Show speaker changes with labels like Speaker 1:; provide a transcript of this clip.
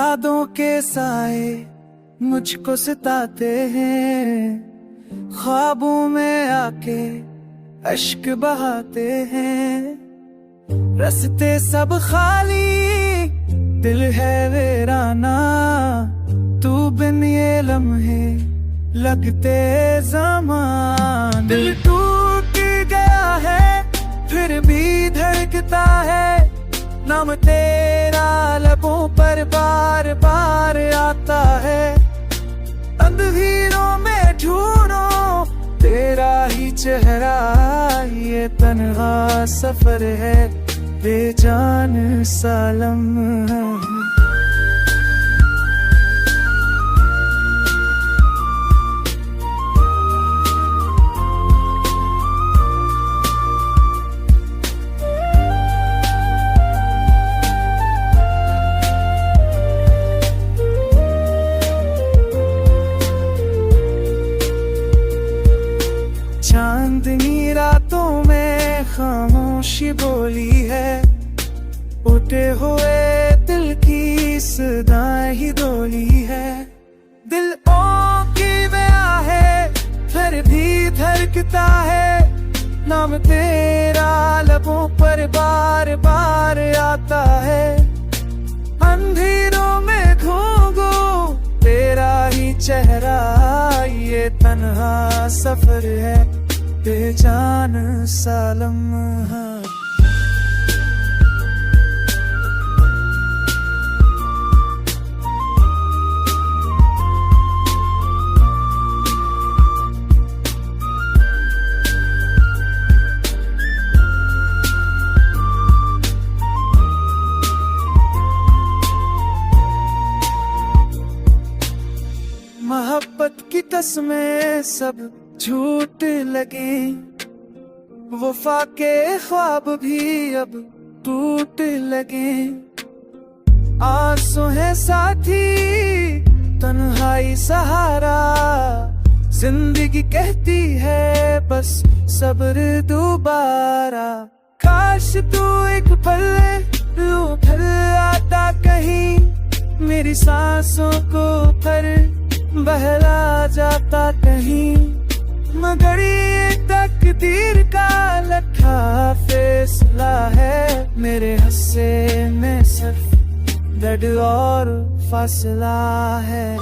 Speaker 1: यादों के साए मुझको सताते हैं, ख्वाबों में आके अश्क बहाते हैं। रास्ते सब खाली, दिल है वीराना, तू बिन ये लम्हे लगते ज़मान। दिल टूट गया है फिर भी धड़कता है, नाम तेरा लबों पर बार बार आता है। अंधेरों में ढूंढो तेरा ही चेहरा, ये तन्हा सफर है बेजान सा लम्हा। चांदनी रातों में खामोशी बोली है, उठे हुए दिल की सदाएं ही डोली है। दिल की बया है फिर भी धड़कता है, नाम तेरा लबों पर बार बार आता है। अंधेरों में घूंघो तेरा ही चेहरा, ये तन्हा सफर है बेजान सा लम्हा। मोहब्बत की कसमें सब झूठ लगे, वफा के ख्वाब भी अब टूट लगे। आंसू है साथी तन्हाई सहारा, जिंदगी कहती है बस सब्र दोबारा। काश तू एक पल यूं फिर आता कहीं, मेरी सांसों को पर बहला जाता कहीं। मगर ये तकदीर का लखा फैसला है, मेरे हिस्से में सिर्फ दर्द और फासला है।